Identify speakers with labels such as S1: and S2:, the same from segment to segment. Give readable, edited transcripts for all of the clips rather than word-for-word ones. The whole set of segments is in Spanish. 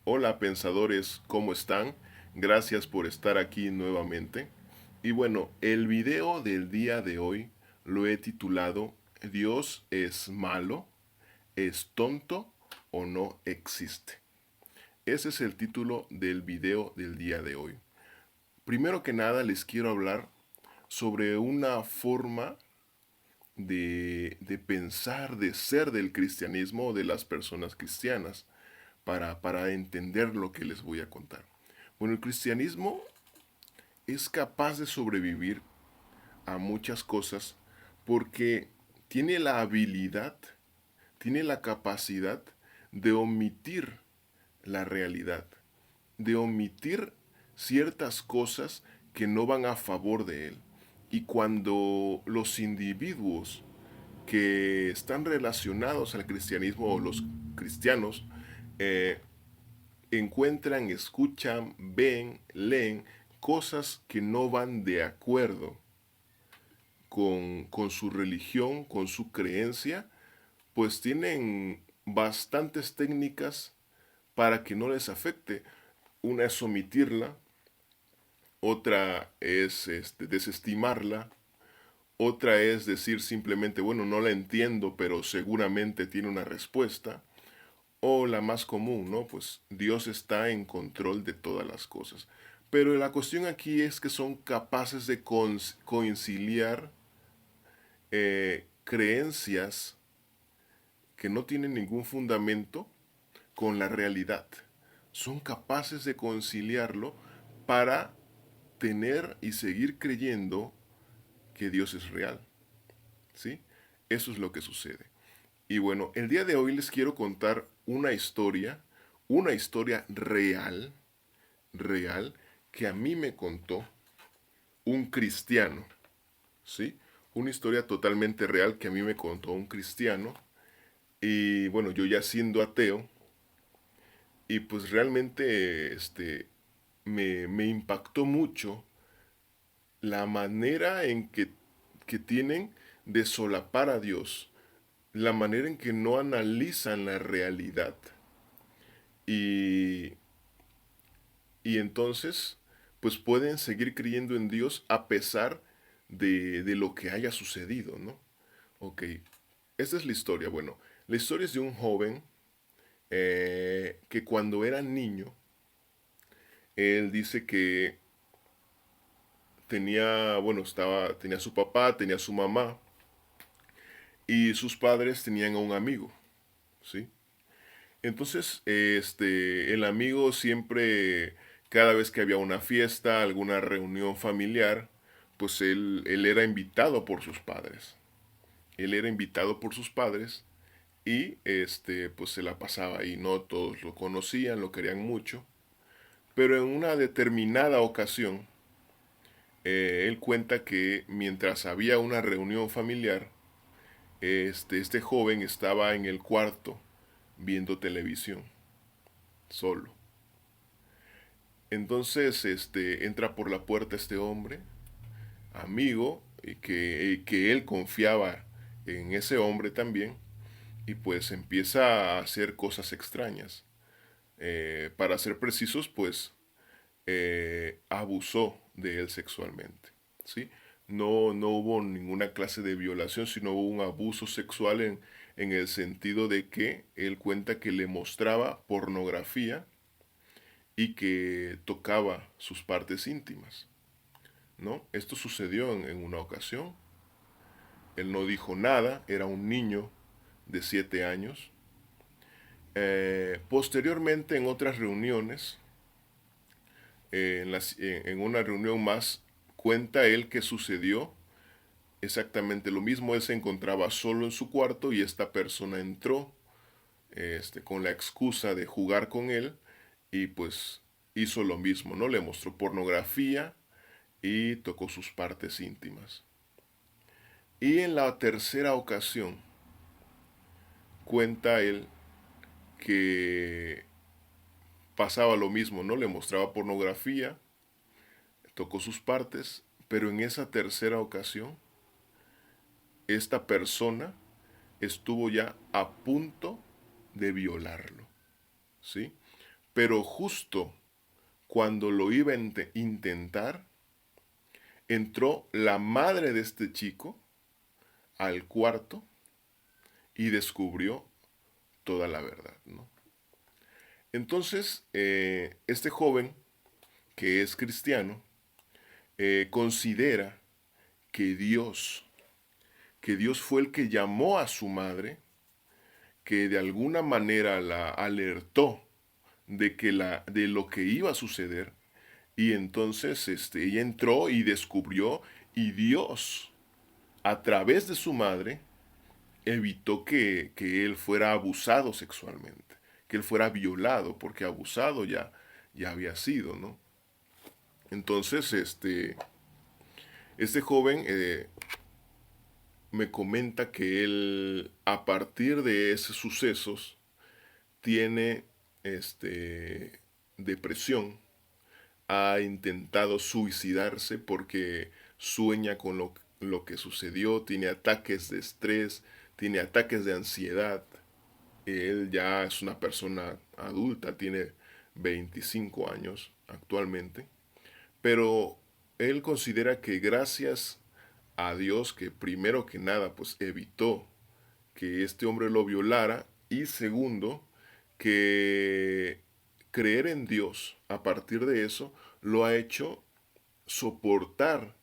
S1: Hola pensadores, ¿cómo están? Gracias por estar aquí nuevamente. Y bueno, el video del día de hoy lo he titulado ¿Dios es malo? ¿Es tonto o no existe? Ese es el título del video del día de hoy. Primero que nada les quiero hablar sobre una forma de pensar, de ser del cristianismo o de las personas cristianas para entender lo que les voy a contar. Bueno, el cristianismo es capaz de sobrevivir a muchas cosas porque tiene la habilidad, tiene la capacidad de omitir la realidad, de omitir ciertas cosas que no van a favor de él. Y cuando los individuos que están relacionados al cristianismo o los cristianos eh, encuentran, escuchan, ven, leen cosas que no van de acuerdo con su religión, con su creencia, pues tienen bastantes técnicas para que no les afecte. Una es omitirla, otra es desestimarla, otra es decir simplemente, bueno, no la entiendo, pero seguramente tiene una respuesta. O la más común, ¿no? Pues Dios está en control de todas las cosas. Pero la cuestión aquí es que son capaces de conciliar creencias que no tienen ningún fundamento con la realidad. Son capaces de conciliarlo para tener y seguir creyendo que Dios es real. ¿Sí? Eso es lo que sucede. Y bueno, el día de hoy les quiero contar una historia real, real, que a mí me contó un cristiano, ¿sí? Una historia totalmente real que a mí me contó un cristiano. Y bueno, yo ya siendo ateo, y pues realmente me impactó mucho la manera que tienen de solapar a Dios, la manera en que no analizan la realidad. Y, y entonces, pues pueden seguir creyendo en Dios a pesar de lo que haya sucedido, ¿no? Ok, esta es la historia. Bueno, la historia es de un joven que cuando era niño, él dice que tenía su papá, tenía su mamá y sus padres tenían a un amigo, ¿sí? Entonces, el amigo siempre, cada vez que había una fiesta, alguna reunión familiar, pues él era invitado por sus padres. Él era invitado por sus padres y pues se la pasaba ahí, ¿no? Todos lo conocían, lo querían mucho. Pero en una determinada ocasión, él cuenta que mientras había una reunión familiar, este joven estaba en el cuarto viendo televisión, solo. Entonces, entra por la puerta este hombre, amigo, y que él confiaba en ese hombre también, y pues empieza a hacer cosas extrañas. Para ser precisos, pues abusó de él sexualmente, ¿sí? No hubo ninguna clase de violación, sino hubo un abuso sexual en el sentido de que él cuenta que le mostraba pornografía y que tocaba sus partes íntimas, ¿no? Esto sucedió en una ocasión. Él no dijo nada, era un niño de 7 años. Posteriormente, en otras reuniones, en una reunión más, cuenta él que sucedió exactamente lo mismo. Él se encontraba solo en su cuarto y esta persona entró con la excusa de jugar con él y pues hizo lo mismo, ¿no? Le mostró pornografía y tocó sus partes íntimas. Y en la tercera ocasión cuenta él que pasaba lo mismo, ¿no? Le mostraba pornografía, tocó sus partes, pero en esa tercera ocasión esta persona estuvo ya a punto de violarlo, ¿sí? Pero justo cuando lo iba a intentar, entró la madre de este chico al cuarto y descubrió toda la verdad, ¿no? Entonces, este joven, que es cristiano, considera que que Dios fue el que llamó a su madre, que de alguna manera la alertó de lo que iba a suceder, y entonces ella entró y descubrió, y Dios, a través de su madre, evitó que él fuera abusado sexualmente, que él fuera violado, porque abusado ya había sido, ¿no? Entonces, este joven me comenta que él, a partir de esos sucesos, tiene depresión, ha intentado suicidarse porque sueña con lo que sucedió, tiene ataques de estrés, tiene ataques de ansiedad. Él ya es una persona adulta, tiene 25 años actualmente, pero él considera que gracias a Dios, que primero que nada pues evitó que este hombre lo violara, y segundo, que creer en Dios a partir de eso lo ha hecho soportar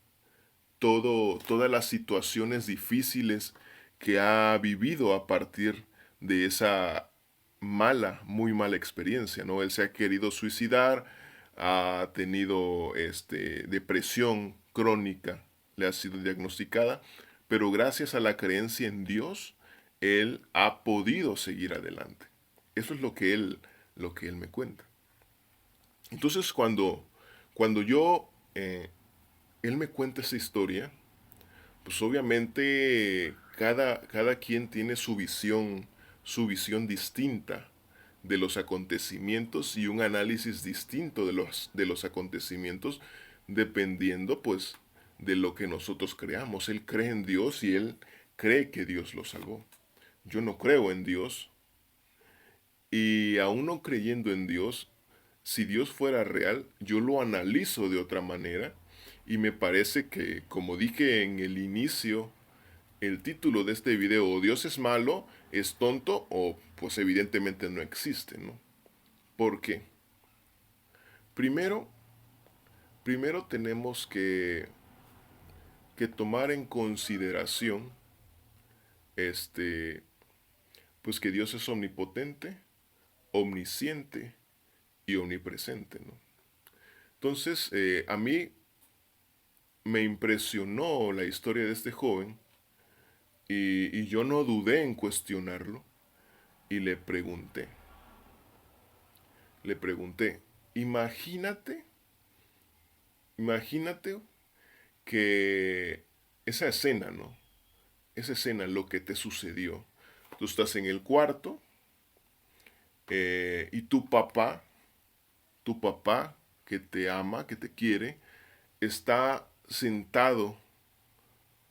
S1: todas las situaciones difíciles que ha vivido a partir de esa muy mala experiencia, ¿no? Él se ha querido suicidar, ha tenido depresión crónica, le ha sido diagnosticada, pero gracias a la creencia en Dios, él ha podido seguir adelante. Eso es lo que él me cuenta. Entonces, cuando él me cuenta esa historia, pues obviamente cada quien tiene su visión distinta de los acontecimientos, y un análisis distinto de los acontecimientos, dependiendo pues de lo que nosotros creamos. Él cree en Dios y él cree que Dios lo salvó. Yo no creo en Dios, y aún no creyendo en Dios, si Dios fuera real, yo lo analizo de otra manera, y me parece que, como dije en el inicio, el título de este video, o Dios es malo, es tonto, o pues evidentemente no existe, ¿no? ¿Por qué? Primero, primero tenemos que tomar en consideración este, pues que Dios es omnipotente, omnisciente y omnipresente, ¿no? Entonces, a mí me impresionó la historia de este joven, y yo no dudé en cuestionarlo, y le pregunté, imagínate, imagínate que esa escena, ¿no? Esa escena, lo que te sucedió. Tú estás en el cuarto, y tu papá que te ama, que te quiere, está sentado,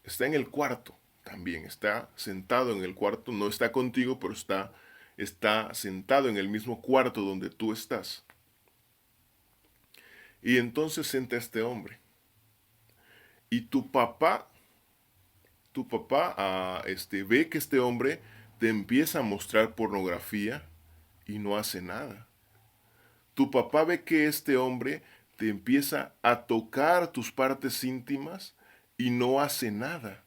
S1: está en el cuarto también, está sentado en el cuarto, no está contigo, pero está sentado en el mismo cuarto donde tú estás. Y entonces entra este hombre. Y tu papá ve que este hombre te empieza a mostrar pornografía y no hace nada. Tu papá ve que este hombre te empieza a tocar tus partes íntimas y no hace nada.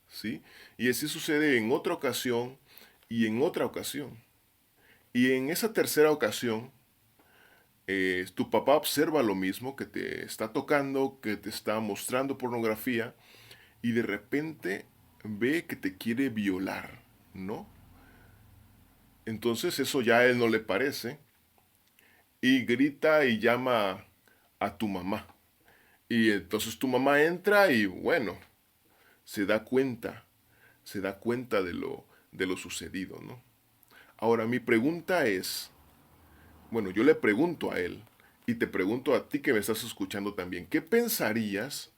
S1: ¿Sí? Y así sucede en otra ocasión y en otra ocasión. Y en esa tercera ocasión, tu papá observa lo mismo, que te está tocando, que te está mostrando pornografía, y de repente ve que te quiere violar, ¿no? Entonces eso ya a él no le parece, y grita y llama a tu mamá. Y entonces tu mamá entra y bueno, se da cuenta, se da cuenta de lo sucedido, ¿no? Ahora mi pregunta es, bueno, yo le pregunto a él, y te pregunto a ti que me estás escuchando también, qué pensarías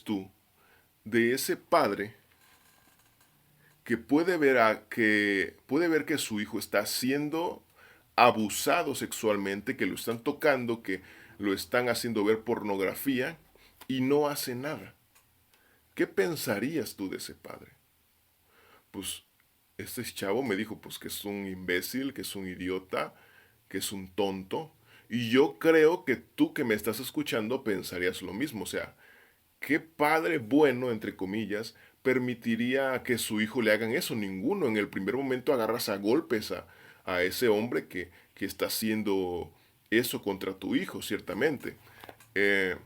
S1: tú de ese padre que puede ver que su hijo está siendo abusado sexualmente, que lo están tocando, que lo están haciendo ver pornografía y no hace nada. ¿Qué pensarías tú de ese padre? Pues este chavo me dijo pues que es un imbécil, que es un idiota, que es un tonto. Y yo creo que tú que me estás escuchando pensarías lo mismo. O sea, ¿qué padre bueno, entre comillas, permitiría que su hijo le hagan eso? Ninguno. En el primer momento agarras a golpes a ese hombre que está haciendo eso contra tu hijo, ciertamente. Eh,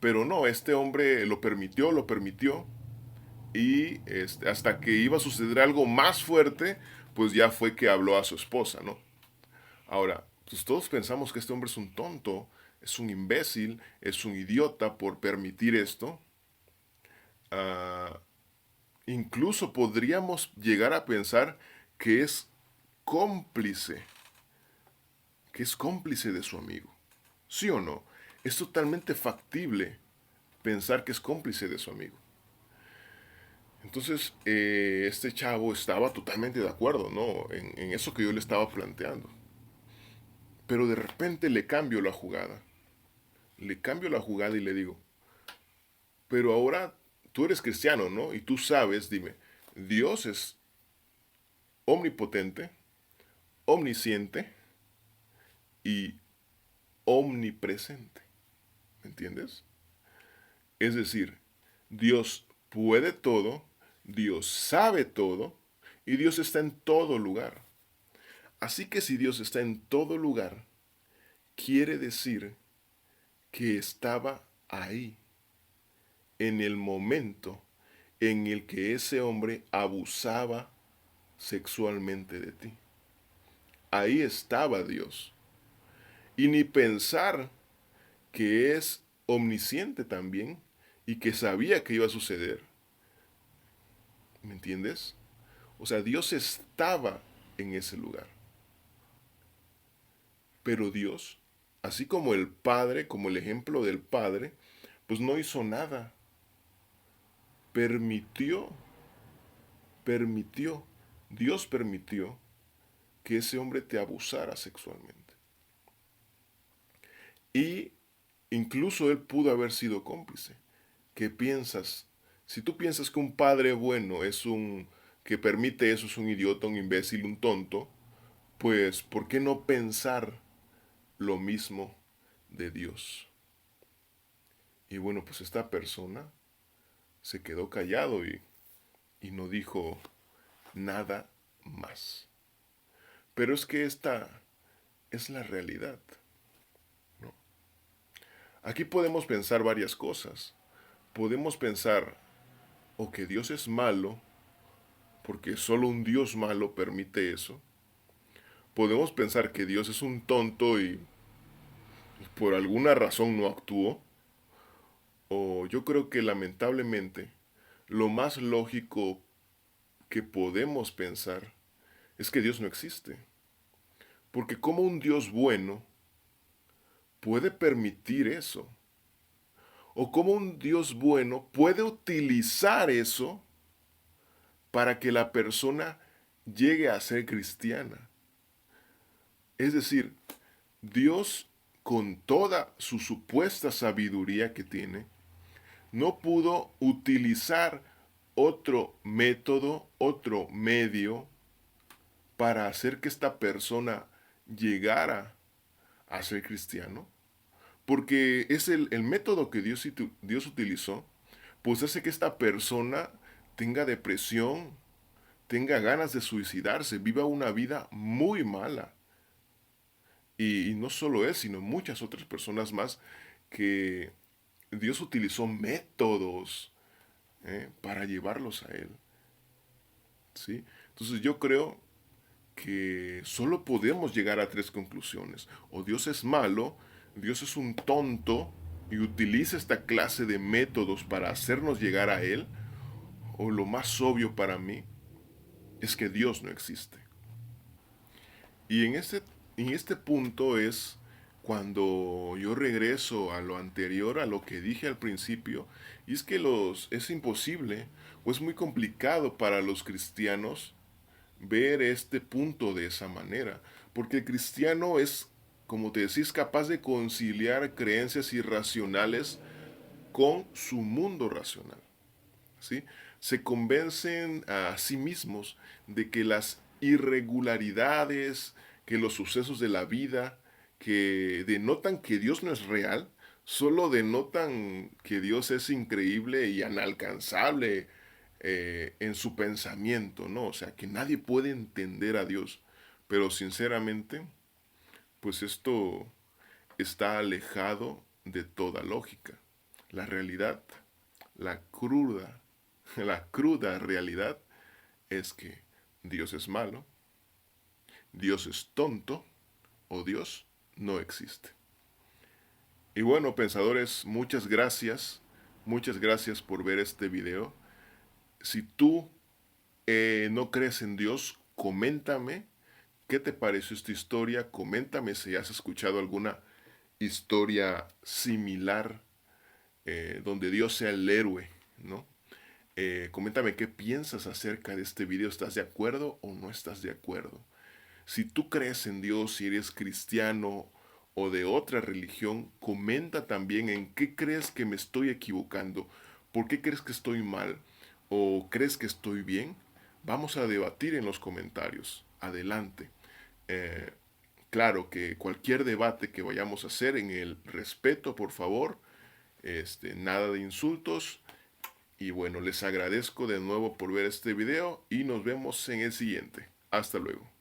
S1: pero no, este hombre lo permitió, y hasta que iba a suceder algo más fuerte, pues ya fue que habló a su esposa, ¿no? Ahora, pues todos pensamos que este hombre es un tonto, es un imbécil, es un idiota por permitir esto. Ah, incluso podríamos llegar a pensar que es cómplice, que es cómplice de su amigo. ¿Sí o no? Es totalmente factible pensar que es cómplice de su amigo. Entonces, este chavo estaba totalmente de acuerdo, ¿no? En eso que yo le estaba planteando. Pero de repente le cambio la jugada. Le cambio la jugada y le digo, pero ahora tú eres cristiano, ¿no? Y tú sabes, dime, Dios es omnipotente, omnisciente y omnipresente. ¿Me entiendes? Es decir, Dios puede todo, Dios sabe todo y Dios está en todo lugar. Así que si Dios está en todo lugar, quiere decir que estaba ahí, en el momento en el que ese hombre abusaba sexualmente de ti. Ahí estaba Dios. Y ni pensar que es omnisciente también y que sabía que iba a suceder. ¿Me entiendes? O sea, Dios estaba en ese lugar. Pero Dios, así como el Padre, como el ejemplo del Padre, pues no hizo nada. Permitió, permitió, Dios permitió que ese hombre te abusara sexualmente. Y incluso él pudo haber sido cómplice. ¿Qué piensas? Si tú piensas que un padre bueno es un que permite eso, es un idiota, un imbécil, un tonto, pues ¿por qué no pensar lo mismo de Dios? Y bueno, pues esta persona se quedó callado y no dijo nada más. Pero es que esta es la realidad, ¿no? Aquí podemos pensar varias cosas. Podemos pensar o que Dios es malo, porque solo un Dios malo permite eso. Podemos pensar que Dios es un tonto y por alguna razón no actuó. O yo creo que lamentablemente lo más lógico que podemos pensar es que Dios no existe. Porque como un Dios bueno puede permitir eso. O como un Dios bueno puede utilizar eso para que la persona llegue a ser cristiana. Es decir, Dios, con toda su supuesta sabiduría que tiene, no pudo utilizar otro método, otro medio para hacer que esta persona llegara a ser cristiano. Porque es el método que Dios utilizó, pues hace que esta persona tenga depresión, tenga ganas de suicidarse, viva una vida muy mala. Y no solo él, sino muchas otras personas más que Dios utilizó métodos para llevarlos a él. ¿Sí? Entonces yo creo que solo podemos llegar a tres conclusiones. O Dios es malo, Dios es un tonto y utiliza esta clase de métodos para hacernos llegar a Él, o lo más obvio para mí es que Dios no existe. Y en este punto es cuando yo regreso a lo anterior, a lo que dije al principio, y es que es imposible o es muy complicado para los cristianos ver este punto de esa manera, porque el cristiano es, como te decís, capaz de conciliar creencias irracionales con su mundo racional, ¿sí? Se convencen a sí mismos de que las irregularidades, que los sucesos de la vida, que denotan que Dios no es real, solo denotan que Dios es increíble y inalcanzable en su pensamiento, ¿no? O sea, que nadie puede entender a Dios. Pero sinceramente, pues esto está alejado de toda lógica. La realidad, la cruda, la cruda realidad es que Dios es malo, Dios es tonto o Dios no existe. Y bueno, pensadores, muchas gracias por ver este video. Si tú no crees en Dios, coméntame qué te pareció esta historia, coméntame si has escuchado alguna historia similar donde Dios sea el héroe, ¿no? Coméntame qué piensas acerca de este video. ¿Estás de acuerdo o no estás de acuerdo? Si tú crees en Dios, si eres cristiano o de otra religión, comenta también en qué crees que me estoy equivocando, por qué crees que estoy mal o crees que estoy bien. Vamos a debatir en los comentarios. Adelante. Eh, claro que cualquier debate que vayamos a hacer en el respeto, por favor, nada de insultos. Y bueno, les agradezco de nuevo por ver este video y nos vemos en el siguiente. Hasta luego.